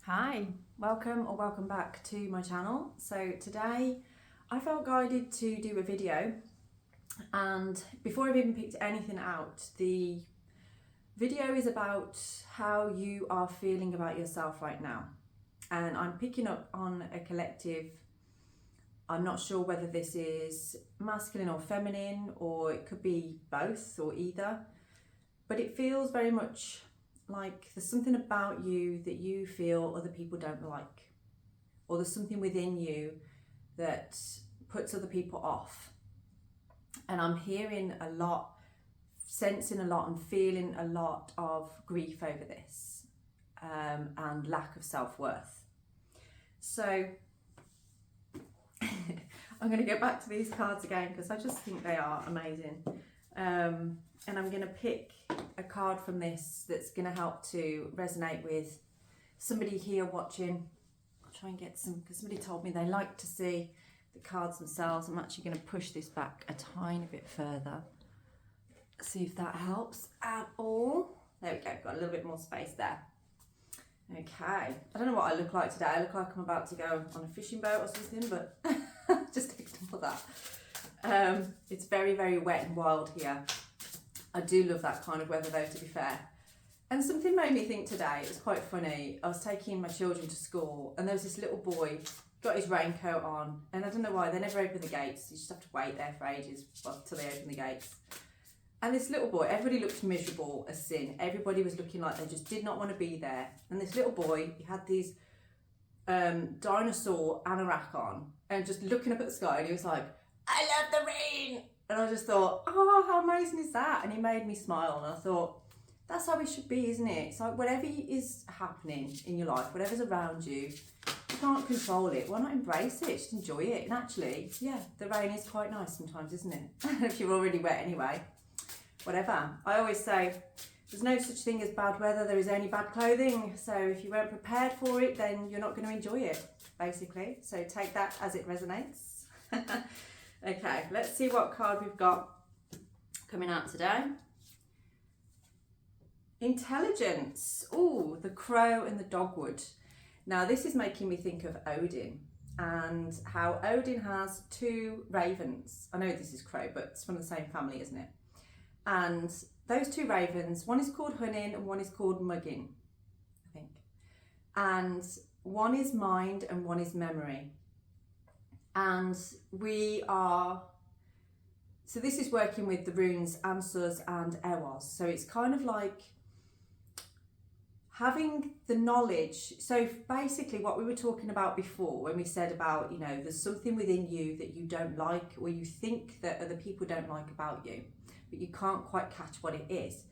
Hi, welcome back to my channel. So today I felt guided to do a video, and before I've even picked anything out, the video is about how you are feeling about yourself right now. And I'm picking up on a collective. I'm not sure whether this is masculine or feminine, or it could be both or either, but it feels very much like there's something about you that you feel other people don't like, or there's something within you that puts other people off. And I'm hearing a lot, sensing a lot, and feeling a lot of grief over this, and lack of self-worth. So I'm going to go back to these cards again because I just think they are amazing. And I'm going to pick a card from this that's going to help to resonate with somebody here watching. I'll try and get some, because somebody told me they like to see the cards themselves. I'm actually going to push this back a tiny bit further. See if that helps at all. There we go, got a little bit more space there. Okay, I don't know what I look like today. I look like I'm about to go on a fishing boat or something, but just ignore that. It's very, very wet and wild here. I do love that kind of weather though, to be fair. And something made me think today, it was quite funny. I was taking my children to school and there was this little boy, got his raincoat on, and I don't know why, they never open the gates. You just have to wait there for ages till they open the gates. And this little boy, everybody looked miserable as sin. Everybody was looking like they just did not want to be there. And this little boy, he had these dinosaur anorak on and just looking up at the sky, and he was like, "I love the rain." And I just thought, oh, how amazing is that? And he made me smile. And I thought, that's how it should be, isn't it? It's like whatever is happening in your life, whatever's around you, you can't control it. Why not embrace it? Just enjoy it. And actually, yeah, the rain is quite nice sometimes, isn't it? If you're already wet anyway. Whatever. I always say, there's no such thing as bad weather. There is only bad clothing. So if you weren't prepared for it, then you're not going to enjoy it, basically. So take that as it resonates. Okay, let's see what card we've got coming out today. Intelligence. Oh, the crow and the dogwood. Now this is making me think of Odin and how Odin has two ravens. I know this is crow, but it's from the same family, isn't it? And those two ravens, one is called Hunin and one is called Muggin, I think. And one is mind and one is memory. And we are, so this is working with the runes Ansuz and Ewas. So it's kind of like having the knowledge. So basically what we were talking about before when we said about, you know, there's something within you that you don't like, or you think that other people don't like about you, but you can't quite catch what it is.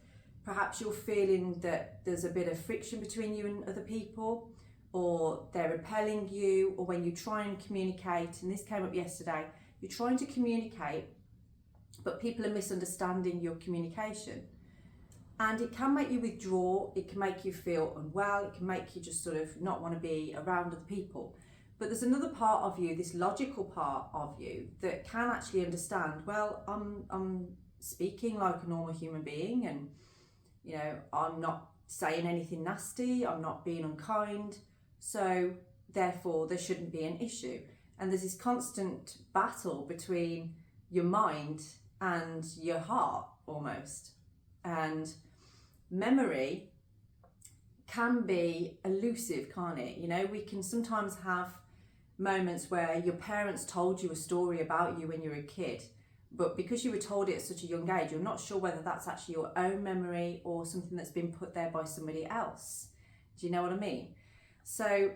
Perhaps you're feeling that there's a bit of friction between you and other people, or they're repelling you, or when you try and communicate, and this came up yesterday, you're trying to communicate, but people are misunderstanding your communication. And it can make you withdraw, it can make you feel unwell, it can make you just sort of not want to be around other people. But there's another part of you, this logical part of you, that can actually understand, well, I'm speaking like a normal human being, and you know, I'm not saying anything nasty, I'm not being unkind, so therefore there shouldn't be an issue. And there's this constant battle between your mind and your heart almost. And memory can be elusive, can't it? You know, we can sometimes have moments where your parents told you a story about you when you were a kid, but because you were told it at such a young age, you're not sure whether that's actually your own memory or something that's been put there by somebody else. Do you know what I mean? So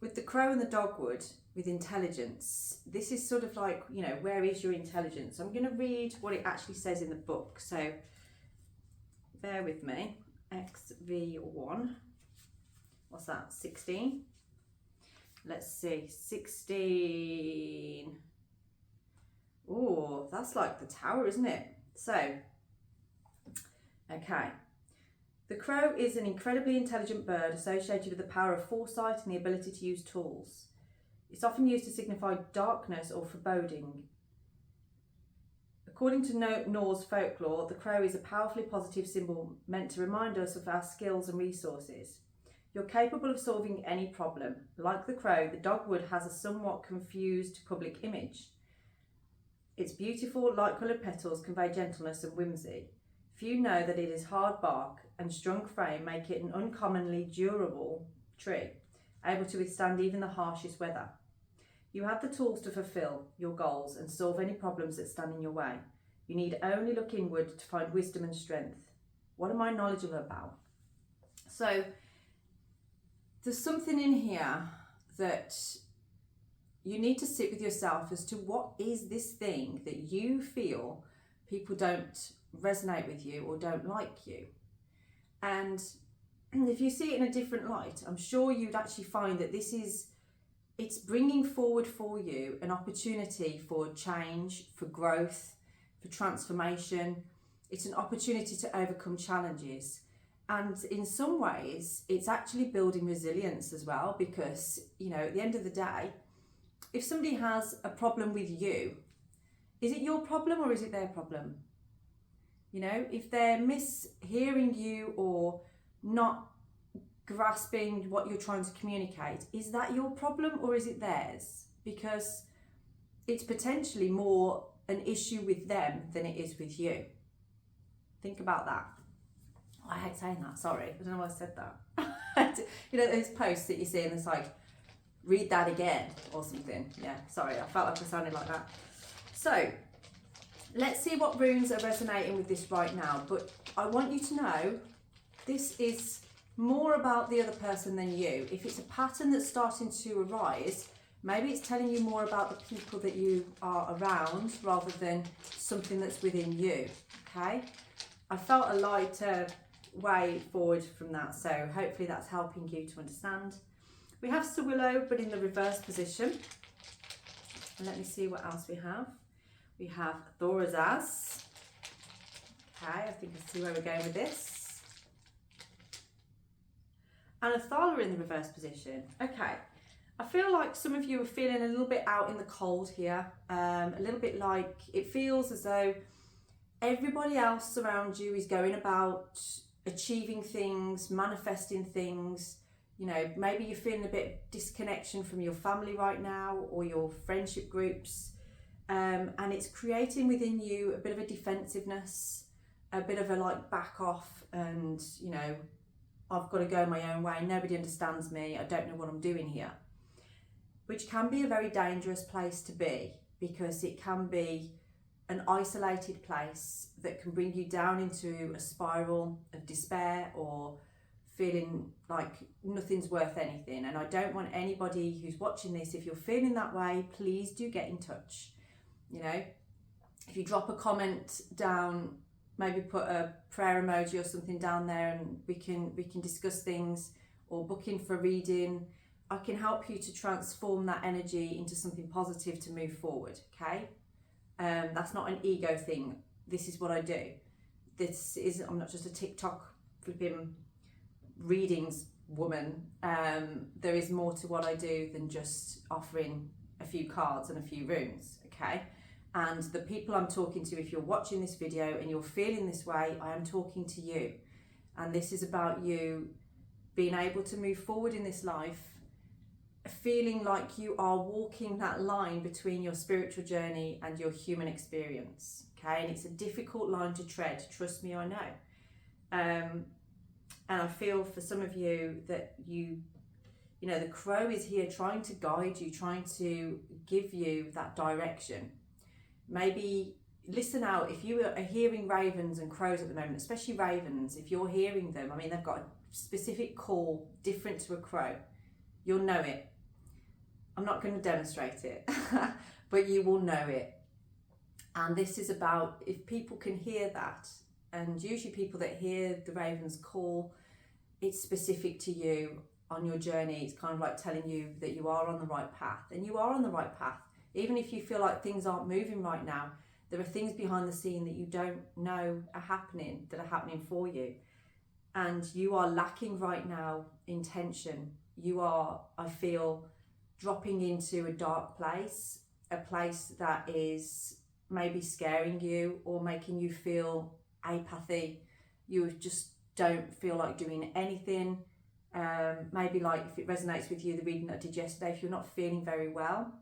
with the crow and the dogwood, with intelligence, this is sort of like, you know, where is your intelligence? I'm going to read what it actually says in the book. So bear with me. XV1. What's that? 16? Let's see. 16. Oh, that's like the tower, isn't it? So, okay. The crow is an incredibly intelligent bird associated with the power of foresight and the ability to use tools. It's often used to signify darkness or foreboding. According to Norse folklore, the crow is a powerfully positive symbol meant to remind us of our skills and resources. You're capable of solving any problem. Like the crow, the dogwood has a somewhat confused public image. Its beautiful, light-coloured petals convey gentleness and whimsy. Few know that it is hard bark and strong frame make it an uncommonly durable tree, able to withstand even the harshest weather. You have the tools to fulfil your goals and solve any problems that stand in your way. You need only look inward to find wisdom and strength. What am I knowledgeable about? So there's something in here that you need to sit with yourself as to what is this thing that you feel people don't resonate with you or don't like you. And if you see it in a different light, I'm sure you'd actually find that it's bringing forward for you an opportunity for change, for growth, for transformation. It's an opportunity to overcome challenges. And in some ways, it's actually building resilience as well, because, at the end of the day, if somebody has a problem with you, is it your problem or is it their problem? If they're mishearing you or not grasping what you're trying to communicate, is that your problem or is it theirs? Because it's potentially more an issue with them than it is with you. Think about that. I hate saying that, sorry. I don't know why I said that. Those posts that you see and it's like, read that again or something. Yeah, sorry, I felt like I sounded like that. So, let's see what runes are resonating with this right now. But I want you to know, this is more about the other person than you. If it's a pattern that's starting to arise, maybe it's telling you more about the people that you are around rather than something that's within you, okay? I felt a lighter way forward from that, so hopefully that's helping you to understand. We have Sawillow, but in the reverse position. And let me see what else we have. We have Thorazaz. Okay, I think I see where we're going with this. And Athala in the reverse position. Okay, I feel like some of you are feeling a little bit out in the cold here. A little bit like it feels as though everybody else around you is going about achieving things, manifesting things. Maybe you're feeling a bit of disconnection from your family right now or your friendship groups. And it's creating within you a bit of a defensiveness, a bit of a back off and, I've got to go my own way. Nobody understands me. I don't know what I'm doing here. Which can be a very dangerous place to be, because it can be an isolated place that can bring you down into a spiral of despair or feeling like nothing's worth anything. And I don't want anybody who's watching this, if you're feeling that way, please do get in touch. If you drop a comment down, maybe put a prayer emoji or something down there, and we can discuss things, or book in for reading. I can help you to transform that energy into something positive to move forward, okay? That's not an ego thing. This is what I do. I'm not just a TikTok flipping readings woman. There is more to what I do than just offering a few cards and a few runes, okay? And the people I'm talking to, if you're watching this video and you're feeling this way, I am talking to you. And this is about you being able to move forward in this life, feeling like you are walking that line between your spiritual journey and your human experience, okay? And it's a difficult line to tread, trust me, I know. And I feel for some of you that the crow is here trying to guide you, trying to give you that direction. Maybe listen out. If you are hearing ravens and crows at the moment, especially ravens, if you're hearing them, they've got a specific call different to a crow. You'll know it. I'm not going to demonstrate it, but you will know it. And this is about, if people can hear that, and usually people that hear the raven's call, it's specific to you on your journey. It's kind of like telling you that you are on the right path, and you are on the right path. Even if you feel like things aren't moving right now, there are things behind the scene that you don't know are happening, that are happening for you. And you are lacking right now intention. You are, I feel, dropping into a dark place, a place that is maybe scaring you or making you feel apathy. You just don't feel like doing anything. Maybe like if it resonates with you, the reading that I did yesterday, if you're not feeling very well,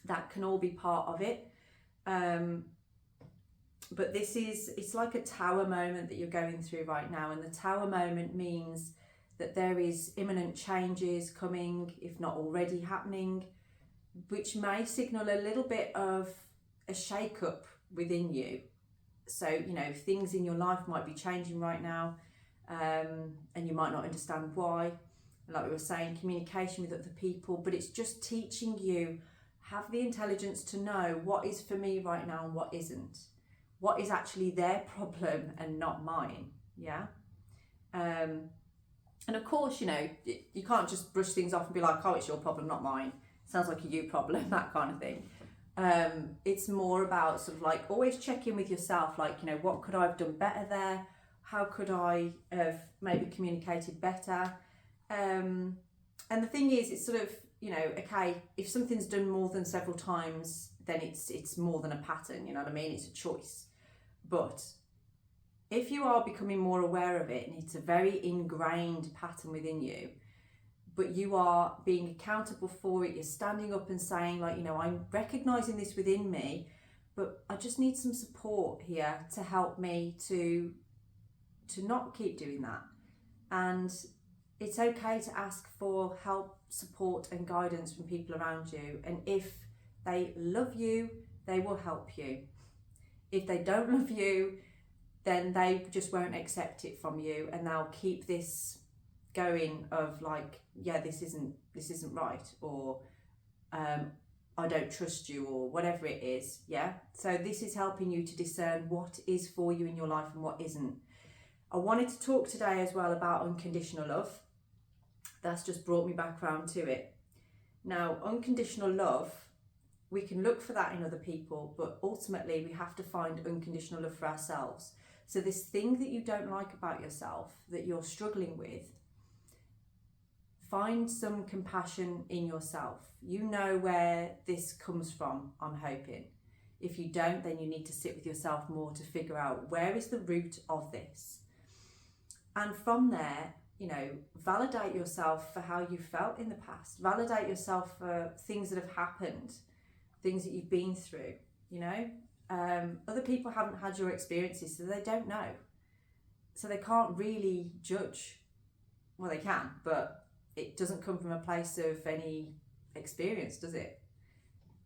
that can all be part of it. But it's like a tower moment that you're going through right now, and the tower moment means that there is imminent changes coming, if not already happening, which may signal a little bit of a shake-up within you. So, you know, things in your life might be changing right now, and you might not understand why. Like we were saying, communication with other people, but it's just teaching you, have the intelligence to know what is for me right now and what isn't. What is actually their problem and not mine, yeah? And of course, you know, you can't just brush things off and be like, oh, it's your problem, not mine. Sounds like a you problem, that kind of thing. It's more about sort of like always check in with yourself, like, you know, what could I have done better there? How could I have maybe communicated better? And the thing is, it's sort of, you know, okay, if something's done more than several times, then it's more than a pattern, you know what I mean? It's a choice. But if you are becoming more aware of it, and it's a very ingrained pattern within you, but you are being accountable for it, you're standing up and saying, like, you know, I'm recognizing this within me, but I just need some support here to help me to not keep doing that. And it's okay to ask for help, support and guidance from people around you. And if they love you, they will help you. If they don't love you, then they just won't accept it from you, and they'll keep this going of like, yeah, this isn't right, or I don't trust you, or whatever it is, yeah? So this is helping you to discern what is for you in your life and what isn't. I wanted to talk today as well about unconditional love. That's just brought me back around to it. Now, unconditional love, we can look for that in other people, but ultimately we have to find unconditional love for ourselves. So this thing that you don't like about yourself, that you're struggling with, find some compassion in yourself. You know where this comes from, I'm hoping. If you don't, then you need to sit with yourself more to figure out where is the root of this. And from there, you know, validate yourself for how you felt in the past. Validate yourself for things that have happened, things that you've been through, you know. Other people haven't had your experiences, so they don't know. So they can't really judge. Well, they can, but it doesn't come from a place of any experience, does it?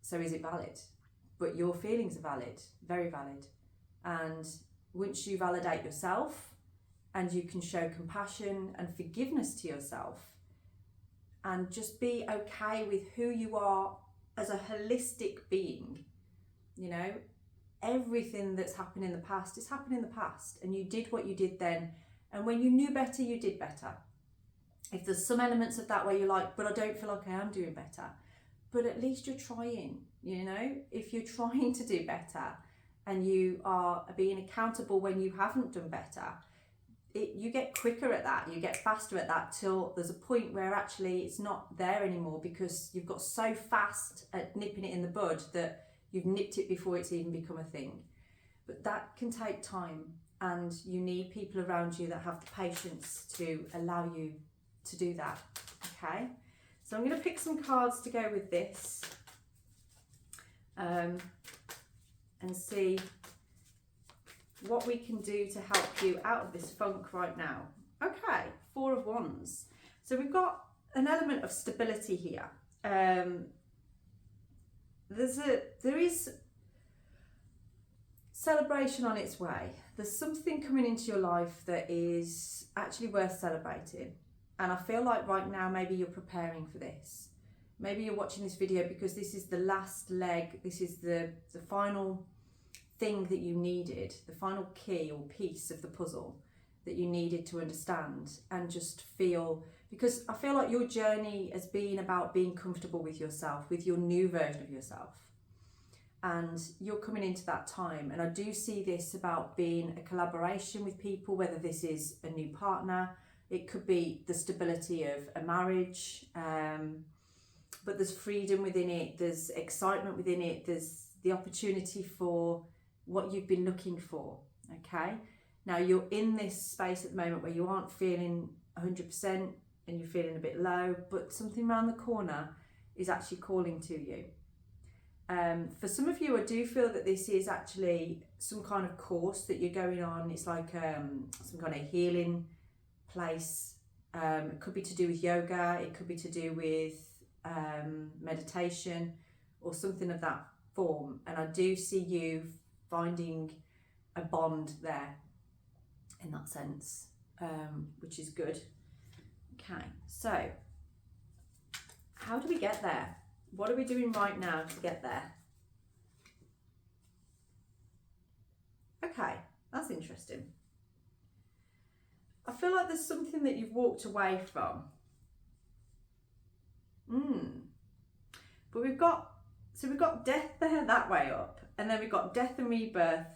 So is it valid? But your feelings are valid, very valid. And once you validate yourself and you can show compassion and forgiveness to yourself and just be okay with who you are as a holistic being, you know, everything that's happened in the past is happened in the past, and you did what you did then, and when you knew better, you did better. If there's some elements of that where you're like, but I don't feel like I am doing better, but at least you're trying, you know. If you're trying to do better and you are being accountable when you haven't done better, you get quicker at that, you get faster at that, till there's a point where actually it's not there anymore, because you've got so fast at nipping it in the bud that you've nipped it before it's even become a thing. But that can take time, and you need people around you that have the patience to allow you to do that, okay? So I'm going to pick some cards to go with this and see what we can do to help you out of this funk right now. Okay, Four of Wands. So we've got an element of stability here. There is celebration on its way. There's something coming into your life that is actually worth celebrating. And I feel like right now, maybe you're preparing for this. Maybe you're watching this video because this is the last leg. This is the final thing that you needed, the final key or piece of the puzzle that you needed to understand and just feel, because I feel like your journey has been about being comfortable with yourself, with your new version of yourself. And you're coming into that time. And I do see this about being a collaboration with people, whether this is a new partner, it could be the stability of a marriage, but there's freedom within it, there's excitement within it, there's the opportunity for what you've been looking for, okay? Now you're in this space at the moment where you aren't feeling 100% and you're feeling a bit low, but something around the corner is actually calling to you. For some of you, I do feel that this is actually some kind of course that you're going on. It's like some kind of healing place. It could be to do with yoga, it could be to do with meditation or something of that form. And I do see you finding a bond there in that sense, which is good. Okay, so how do we get there? What are we doing right now to get there? Okay, that's interesting. I feel like there's something that you've walked away from. But we've got death there that way up, and then we've got death and rebirth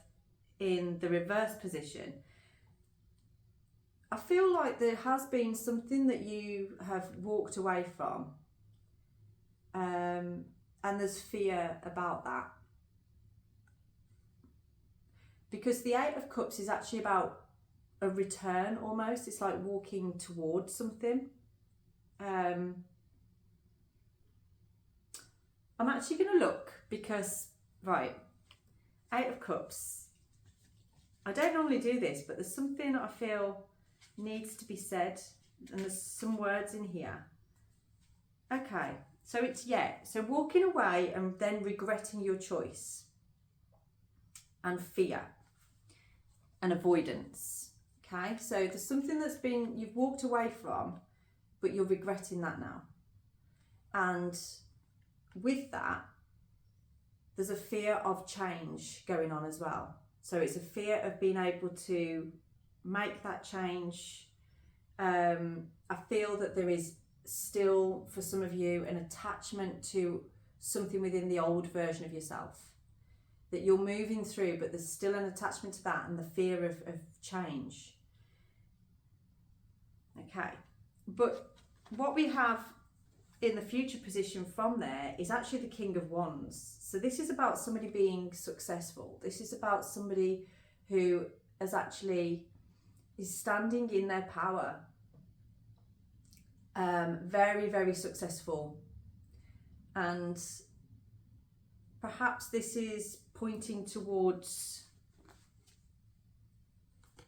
in the reverse position. I feel like there has been something that you have walked away from. And there's fear about that. Because the Eight of Cups is actually about a return almost. It's like walking towards something. I'm actually going to look because, right, Eight of Cups. I don't normally do this, but there's something that I feel needs to be said. And there's some words in here. Okay. So it's, so walking away and then regretting your choice, and fear and avoidance. Okay, so there's something that's been, you've walked away from, but you're regretting that now. And with that, there's a fear of change going on as well. So it's a fear of being able to make that change. I feel that there is still, for some of you, an attachment to something within the old version of yourself that you're moving through, but there's still an attachment to that and the fear of change. Okay, but what we have in the future position from there is actually the King of Wands. So this is about somebody being successful. This is about somebody who is standing in their power. Very, very successful. And perhaps this is pointing towards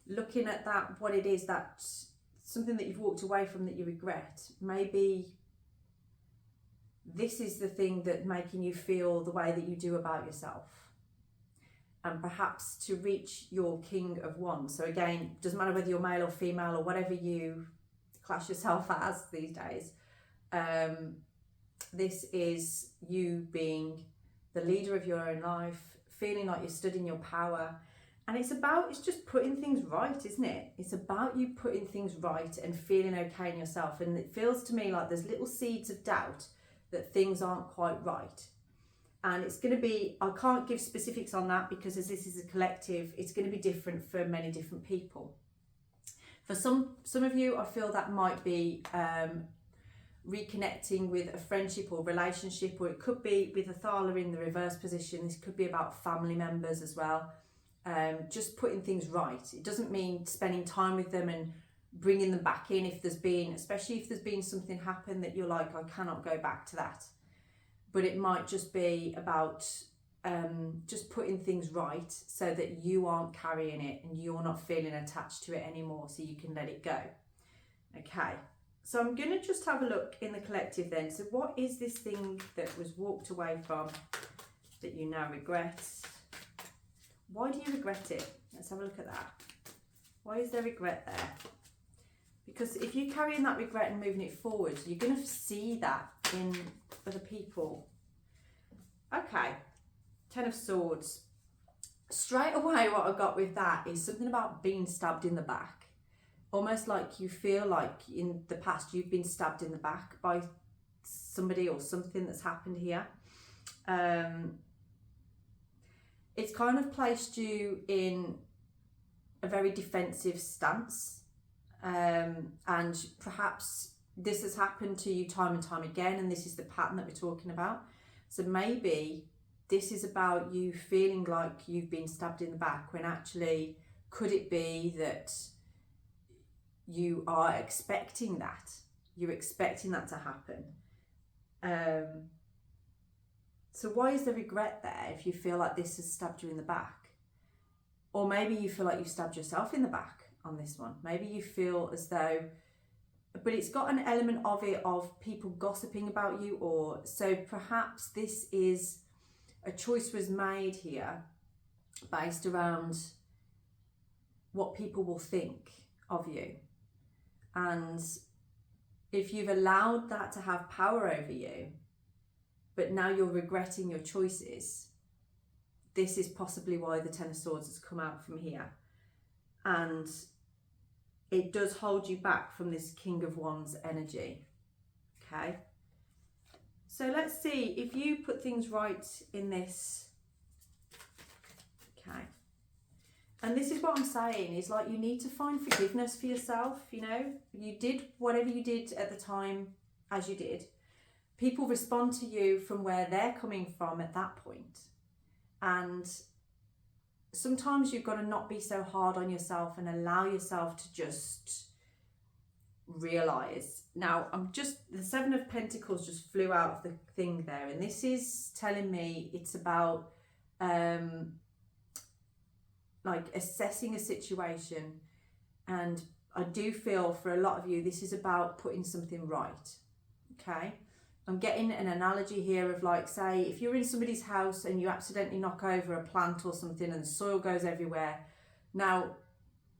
looking at that, what it is, that something that you've walked away from that you regret. Maybe this is the thing that's making you feel the way that you do about yourself. And perhaps to reach your King of Wands. So again, doesn't matter whether you're male or female or whatever you class yourself as these days. This is you being the leader of your own life, feeling like you're stood in your power. And it's just putting things right, isn't it? It's about you putting things right and feeling okay in yourself. And it feels to me like there's little seeds of doubt that things aren't quite right. And it's going to be, I can't give specifics on that because as this is a collective, it's going to be different for many different people. For some of you, I feel that might be reconnecting with a friendship or relationship, or it could be with a Thala in the reverse position. This could be about family members as well. Just putting things right. It doesn't mean spending time with them and bringing them back in especially if there's been something happen that you're like, I cannot go back to that. But it might just be about just putting things right so that you aren't carrying it and you're not feeling attached to it anymore, so you can let it go. Okay, so I'm going to just have a look in the collective then. So what is this thing that was walked away from that you now regret? Why do you regret it? Let's have a look at that. Why is there regret there? Because if you're carrying that regret and moving it forward, you're going to see that in other people. Okay, Ten of Swords. Straight away what I got with that is something about being stabbed in the back. Almost like you feel like in the past you've been stabbed in the back by somebody or something that's happened here. It's kind of placed you in a very defensive stance. And perhaps this has happened to you time and time again, and this is the pattern that we're talking about. So maybe this is about you feeling like you've been stabbed in the back, when actually could it be that you are expecting that. You're expecting that to happen. So why is the regret there if you feel like this has stabbed you in the back? Or maybe you feel like you've stabbed yourself in the back on this one. Maybe you feel as though, but it's got an element of it of people gossiping about you, or so perhaps this is a choice was made here based around what people will think of you. And if you've allowed that to have power over you, but now you're regretting your choices, this is possibly why the Ten of Swords has come out from here. And it does hold you back from this King of Wands energy. Okay. So let's see if you put things right in this. Okay. And this is what I'm saying is like you need to find forgiveness for yourself. You know, you did whatever you did at the time as you did. People respond to you from where they're coming from at that point. And sometimes you've got to not be so hard on yourself and allow yourself to just realize. Now, the Seven of Pentacles just flew out of the thing there. And this is telling me it's about like assessing a situation. And I do feel for a lot of you, this is about putting something right. Okay. I'm getting an analogy here of like, say, if you're in somebody's house and you accidentally knock over a plant or something and the soil goes everywhere. Now,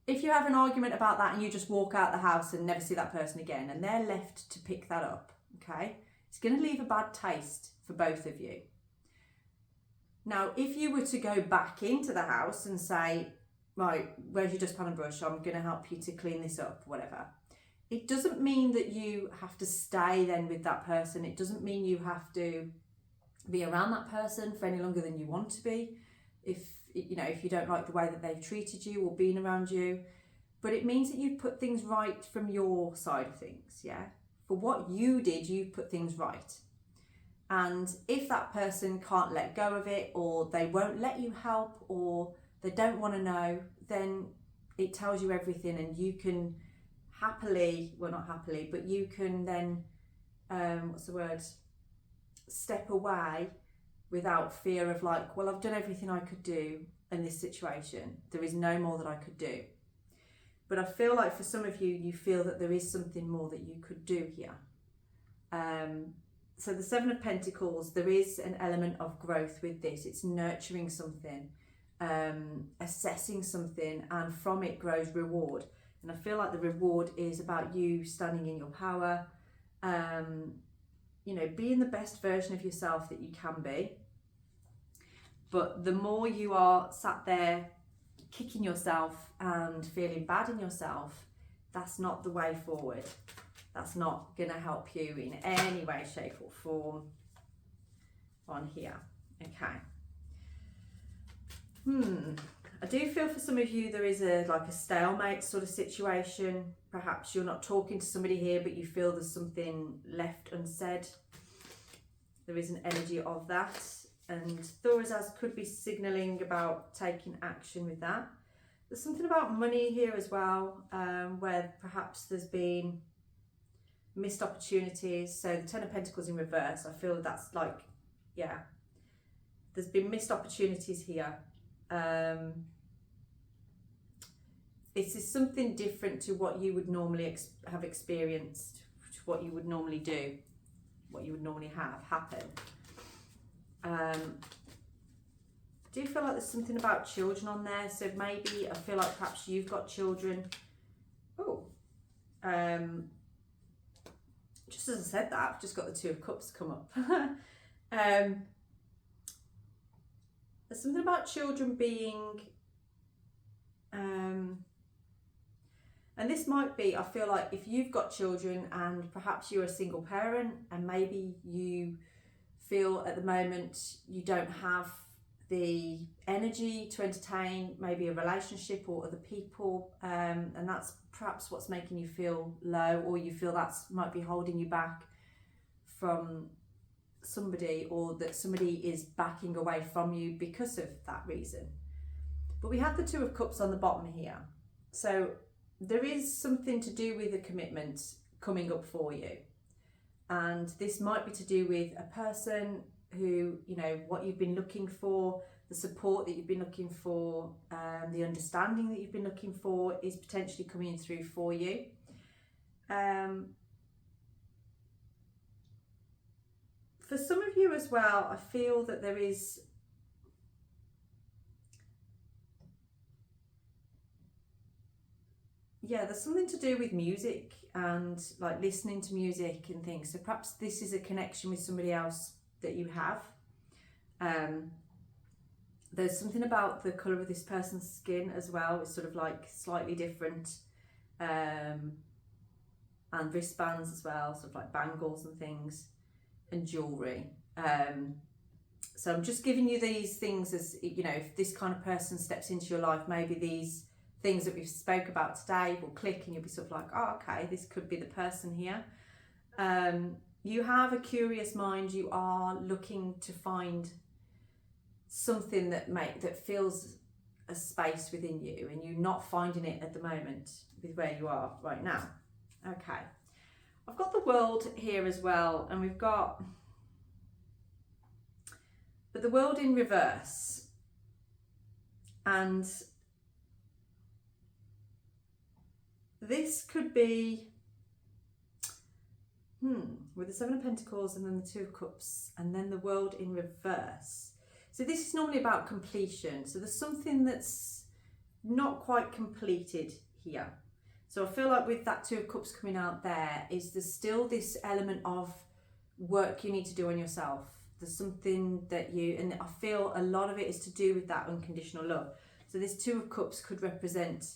if you have an argument about that and you just walk out the house and never see that person again and they're left to pick that up, okay, it's going to leave a bad taste for both of you. Now, if you were to go back into the house and say, right, where's your dustpan and brush? I'm going to help you to clean this up, whatever. It doesn't mean that you have to stay then with that person. It doesn't mean you have to be around that person for any longer than you want to be. If you don't like the way that they've treated you or been around you. But it means that you've put things right from your side of things, yeah? For what you did, you've put things right. And if that person can't let go of it, or they won't let you help, or they don't want to know, then it tells you everything, and you can happily, well not happily, but you can then, step away without fear of like, well, I've done everything I could do in this situation. There is no more that I could do. But I feel like for some of you, you feel that there is something more that you could do here. So the Seven of Pentacles, there is an element of growth with this. It's nurturing something, assessing something, and from it grows reward. And I feel like the reward is about you standing in your power, being the best version of yourself that you can be. But the more you are sat there kicking yourself and feeling bad in yourself, that's not the way forward. That's not going to help you in any way, shape or form on here. Okay. I do feel for some of you there is a stalemate sort of situation. Perhaps you're not talking to somebody here, but you feel there's something left unsaid. There is an energy of that. And Thorazaz could be signalling about taking action with that. There's something about money here as well, where perhaps there's been missed opportunities. So the Ten of Pentacles in reverse, I feel that's like, yeah, there's been missed opportunities here. This is something different to what you would normally have experienced, to what you would normally do, what you would normally have happen. I do feel like there's something about children on there. So maybe I feel like perhaps you've got children. Just as I said that, I've just got the Two of Cups come up. There's something about children being, and this might be, I feel like if you've got children and perhaps you're a single parent and maybe you feel at the moment you don't have the energy to entertain maybe a relationship or other people, and that's perhaps what's making you feel low, or you feel that might be holding you back from somebody, or that somebody is backing away from you because of that reason. But we have the Two of Cups on the bottom here. So there is something to do with a commitment coming up for you. And this might be to do with a person who, you know, what you've been looking for, the support that you've been looking for, the understanding that you've been looking for is potentially coming through for you. For some of you as well, I feel that there is there's something to do with music and like listening to music and things. So perhaps this is a connection with somebody else that you have. There's something about the colour of this person's skin as well. It's sort of like slightly different. And wristbands as well, sort of like bangles and things, and jewellery. So I'm just giving you these things as, you know, if this kind of person steps into your life, maybe these things that we've spoke about today will click and you'll be sort of like, oh, okay, this could be the person here. You have a curious mind. You are looking to find something that fills a space within you, and you're not finding it at the moment with where you are right now. Okay, I've got the World here as well, and we've got the World in reverse, and this could be with the Seven of Pentacles and then the Two of Cups and then the World in reverse. So this is normally about completion. So there's something that's not quite completed here. So I feel like with that Two of Cups coming out there's still this element of work you need to do on yourself. There's something that and I feel a lot of it is to do with that unconditional love. So this Two of Cups could represent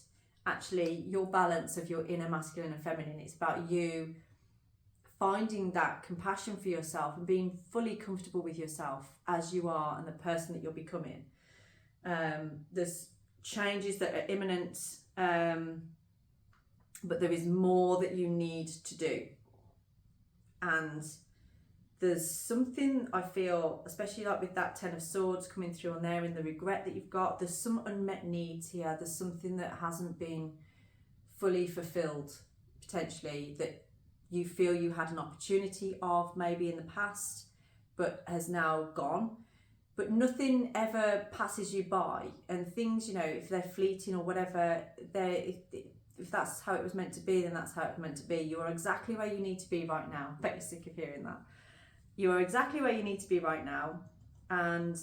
actually your balance of your inner masculine and feminine. It's about you finding that compassion for yourself and being fully comfortable with yourself as you are and the person that you're becoming. There's changes that are imminent, but there is more that you need to do. And there's something I feel, especially like with that Ten of Swords coming through on there and the regret that you've got, there's some unmet needs here. There's something that hasn't been fully fulfilled, potentially, that you feel you had an opportunity of maybe in the past, but has now gone. But nothing ever passes you by, and things, you know, if they're fleeting or whatever, if that's how it was meant to be, then that's how it was meant to be. You are exactly where you need to be right now. I'm very sick of hearing that. You are exactly where you need to be right now, and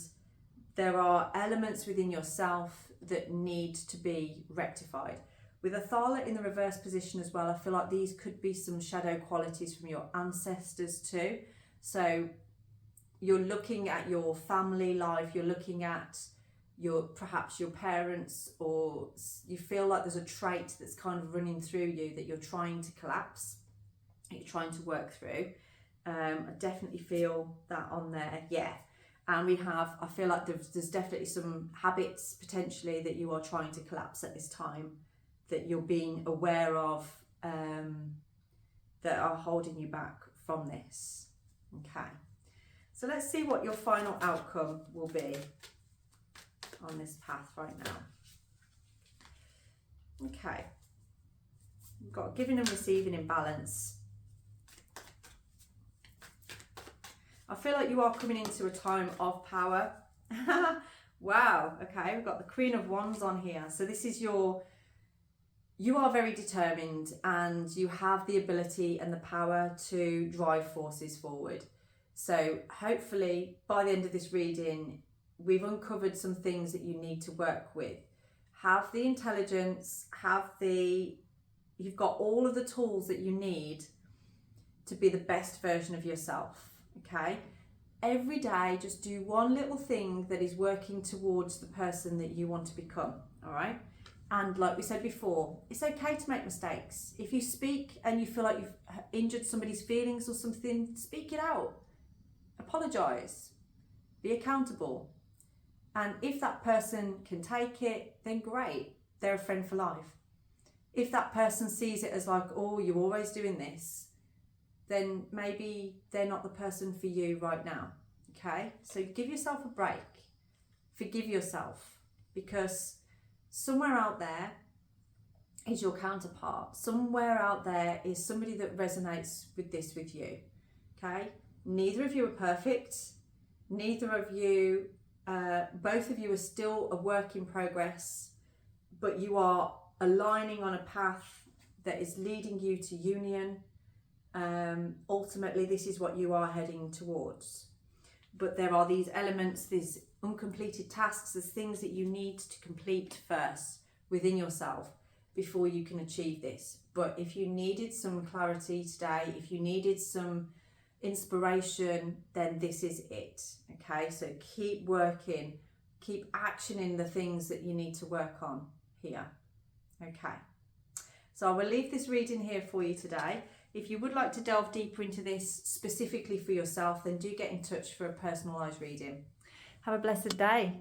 there are elements within yourself that need to be rectified. With Athala in the reverse position as well, I feel like these could be some shadow qualities from your ancestors too. So you're looking at your family life, you're looking at perhaps your parents, or you feel like there's a trait that's kind of running through you that you're trying to collapse, you're trying to work through. I definitely feel that on there, yeah. And I feel like there's definitely some habits potentially that you are trying to collapse at this time, that you're being aware of, that are holding you back from this. Okay, so let's see what your final outcome will be on this path right now. Okay, we've got giving and receiving in balance. I feel like you are coming into a time of power. Wow, okay, we've got the Queen of Wands on here. So this is you are very determined, and you have the ability and the power to drive forces forward. So hopefully by the end of this reading, we've uncovered some things that you need to work with. Have the intelligence, you've got all of the tools that you need to be the best version of yourself, okay? Every day, just do one little thing that is working towards the person that you want to become, all right? And like we said before, it's okay to make mistakes. If you speak and you feel like you've injured somebody's feelings or something, speak it out. Apologise. Be accountable. And if that person can take it, then great. They're a friend for life. If that person sees it as like, oh, you're always doing this, then maybe they're not the person for you right now. Okay? So give yourself a break. Forgive yourself, because somewhere out there, is your counterpart. Somewhere out there is somebody that resonates with this with you. Okay? Neither of you are perfect. Neither of you, both of you are still a work in progress, but you are aligning on a path that is leading you to union. Ultimately, this is what you are heading towards. But there are these elements, these uncompleted tasks, there's things that you need to complete first within yourself before you can achieve this. But if you needed some clarity today, if you needed some inspiration, then this is it. Okay, so keep working, keep actioning the things that you need to work on here. Okay, so I will leave this reading here for you today. If you would like to delve deeper into this specifically for yourself, then do get in touch for a personalised reading. Have a blessed day.